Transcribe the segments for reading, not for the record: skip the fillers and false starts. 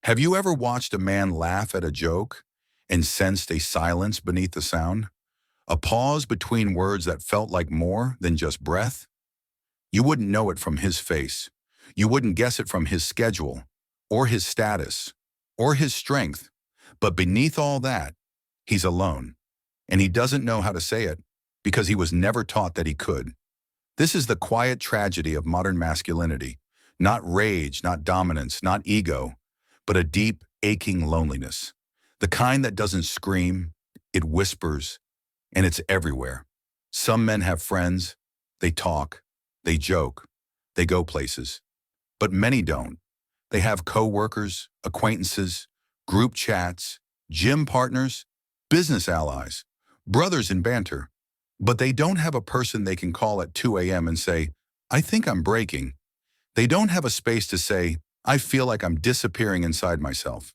Have you ever watched a man laugh at a joke and sensed a silence beneath the sound? A pause between words that felt like more than just breath? You wouldn't know it from his face. You wouldn't guess it from his schedule, or his status, or his strength. But beneath all that, he's alone. And he doesn't know how to say it because he was never taught that he could. This is the quiet tragedy of modern masculinity. Not rage, not dominance, not ego, but a deep, aching loneliness. The kind that doesn't scream, it whispers, and it's everywhere. Some men have friends, they talk, they joke, they go places. But many don't. They have coworkers, acquaintances, group chats, gym partners, business allies, brothers in banter. But they don't have a person they can call at 2 a.m. and say, I think I'm breaking. They don't have a space to say, I feel like I'm disappearing inside myself.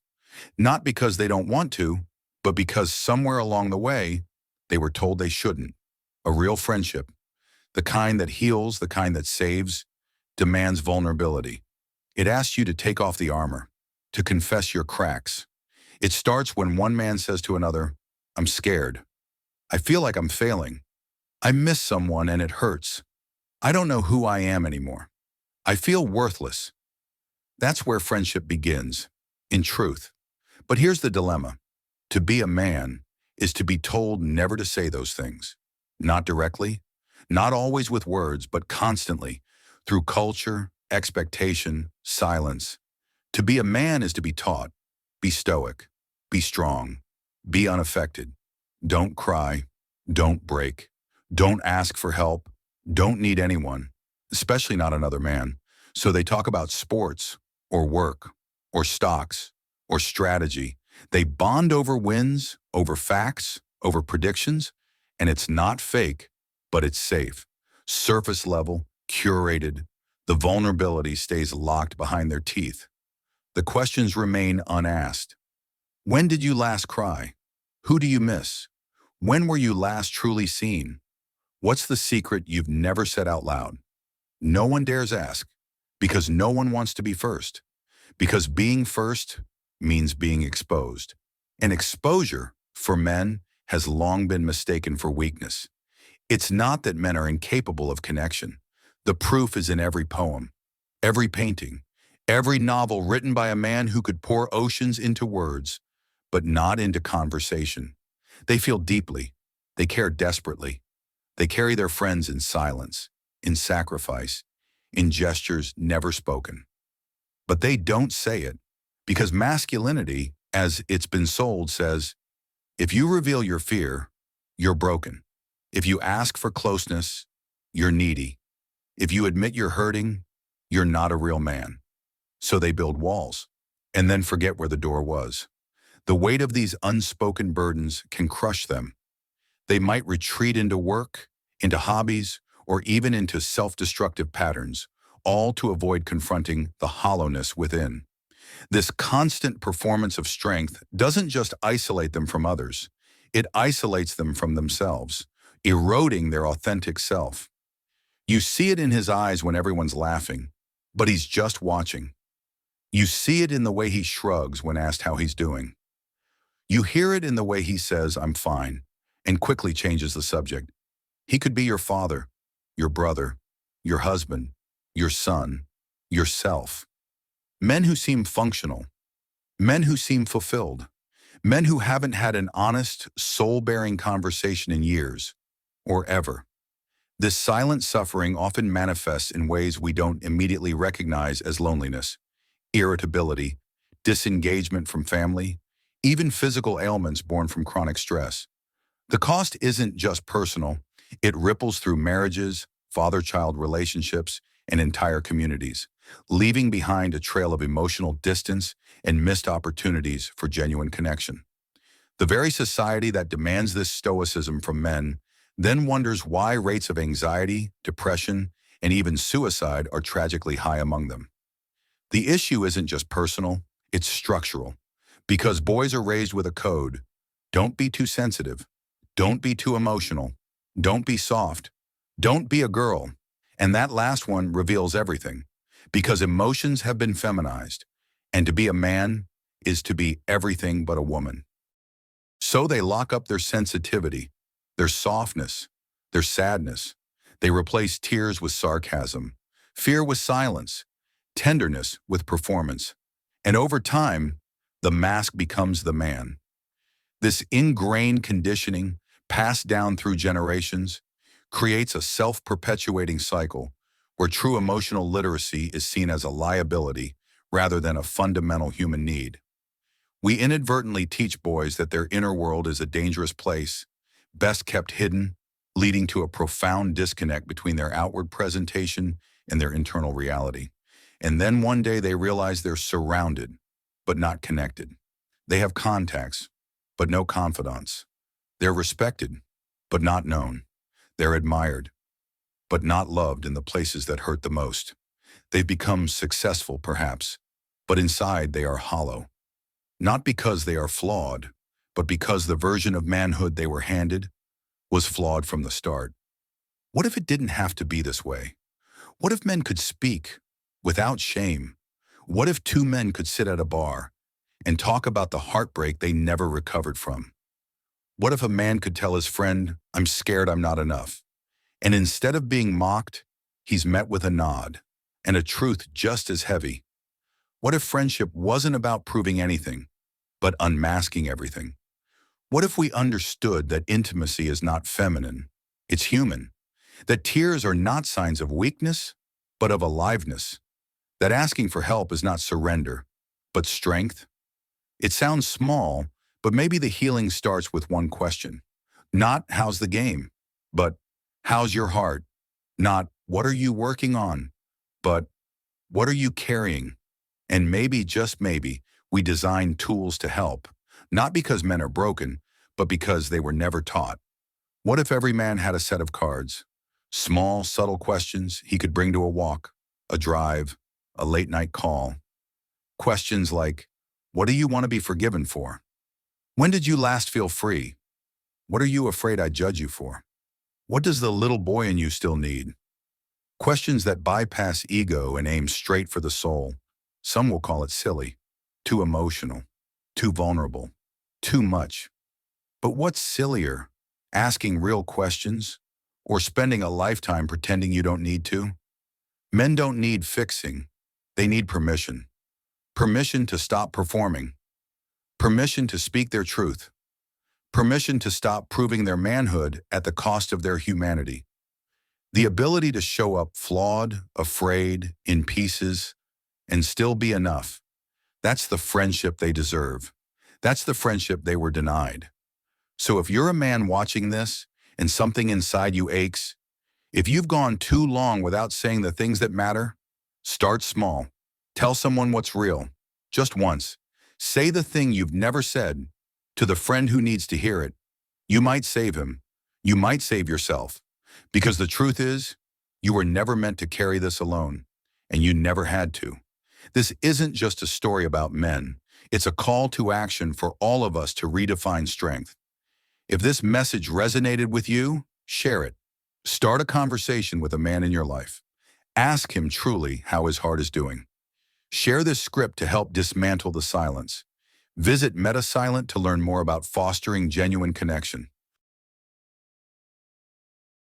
Not because they don't want to, but because somewhere along the way, they were told they shouldn't. A real friendship, the kind that heals, the kind that saves, demands vulnerability. It asks you to take off the armor, to confess your cracks. It starts when one man says to another, I'm scared. I feel like I'm failing. I miss someone and it hurts. I don't know who I am anymore. I feel worthless. That's where friendship begins, in truth. But here's the dilemma. To be a man is to be told never to say those things. Not directly, not always with words, but constantly, through culture, expectation, silence. To be a man is to be taught. Be stoic. Be strong. Be unaffected. Don't cry. Don't break. Don't ask for help. Don't need anyone, especially not another man. So they talk about sports, or work, or stocks, or strategy. They bond over wins, over facts, over predictions, and it's not fake, but it's safe. Surface level, curated. The vulnerability stays locked behind their teeth. The questions remain unasked. When did you last cry? Who do you miss? When were you last truly seen? What's the secret you've never said out loud? No one dares ask, because no one wants to be first. Because being first means being exposed. And exposure, for men, has long been mistaken for weakness. It's not that men are incapable of connection. The proof is in every poem, every painting, every novel written by a man who could pour oceans into words, but not into conversation. They feel deeply. They care desperately. They carry their friends in silence, in sacrifice, in gestures never spoken. But they don't say it, because masculinity, as it's been sold, says, if you reveal your fear, you're broken. If you ask for closeness, you're needy. If you admit you're hurting, you're not a real man. So they build walls, and then forget where the door was. The weight of these unspoken burdens can crush them. They might retreat into work, into hobbies, or even into self-destructive patterns, all to avoid confronting the hollowness within. This constant performance of strength doesn't just isolate them from others, it isolates them from themselves, eroding their authentic self. You see it in his eyes when everyone's laughing, but he's just watching. You see it in the way he shrugs when asked how he's doing. You hear it in the way he says, I'm fine, and quickly changes the subject. He could be your father, your brother, your husband, your son, yourself. Men who seem functional, men who seem fulfilled, men who haven't had an honest, soul-bearing conversation in years, or ever. This silent suffering often manifests in ways we don't immediately recognize as loneliness, irritability, disengagement from family, even physical ailments born from chronic stress. The cost isn't just personal, it ripples through marriages, father-child relationships, and entire communities, leaving behind a trail of emotional distance and missed opportunities for genuine connection. The very society that demands this stoicism from men then wonders why rates of anxiety, depression, and even suicide are tragically high among them. The issue isn't just personal, it's structural. Because boys are raised with a code. Don't be too sensitive. Don't be too emotional. Don't be soft. Don't be a girl. And that last one reveals everything. Because emotions have been feminized. And to be a man is to be everything but a woman. So they lock up their sensitivity, their softness, their sadness. They replace tears with sarcasm, fear with silence, tenderness with performance. And over time, the mask becomes the man. This ingrained conditioning, passed down through generations, creates a self-perpetuating cycle where true emotional literacy is seen as a liability rather than a fundamental human need. We inadvertently teach boys that their inner world is a dangerous place, best kept hidden, leading to a profound disconnect between their outward presentation and their internal reality. And then one day they realize they're surrounded, but not connected. They have contacts, but no confidants. They're respected, but not known. They're admired, but not loved in the places that hurt the most. They've become successful, perhaps, but inside they are hollow. Not because they are flawed, but because the version of manhood they were handed was flawed from the start. What if it didn't have to be this way? What if men could speak without shame? What if two men could sit at a bar and talk about the heartbreak they never recovered from? What if a man could tell his friend, "I'm scared I'm not enough," and instead of being mocked, he's met with a nod and a truth just as heavy? What if friendship wasn't about proving anything, but unmasking everything? What if we understood that intimacy is not feminine, it's human? That tears are not signs of weakness, but of aliveness? That asking for help is not surrender, but strength? It sounds small, but maybe the healing starts with one question. Not "how's the game?" but "how's your heart?" Not "what are you working on?" but "what are you carrying?" And maybe, just maybe, we design tools to help, not because men are broken, but because they were never taught. What if every man had a set of cards? Small, subtle questions he could bring to a walk, a drive, a late-night call. Questions like, what do you want to be forgiven for? When did you last feel free? What are you afraid I judge you for? What does the little boy in you still need? Questions that bypass ego and aim straight for the soul. Some will call it silly, too emotional, too vulnerable, too much. But what's sillier, asking real questions or spending a lifetime pretending you don't need to? Men don't need fixing, they need permission. Permission to stop performing. Permission to speak their truth. Permission to stop proving their manhood at the cost of their humanity. The ability to show up flawed, afraid, in pieces, and still be enough. That's the friendship they deserve. That's the friendship they were denied. So if you're a man watching this and something inside you aches, if you've gone too long without saying the things that matter, start small. Tell someone what's real, just once. Say the thing you've never said to the friend who needs to hear it. You might save him. You might save yourself. Because the truth is, you were never meant to carry this alone, and you never had to. This isn't just a story about men. It's a call to action for all of us to redefine strength. If this message resonated with you, share it. Start a conversation with a man in your life. Ask him truly how his heart is doing. Share this script to help dismantle the silence. Visit MetaSilent to learn more about fostering genuine connection.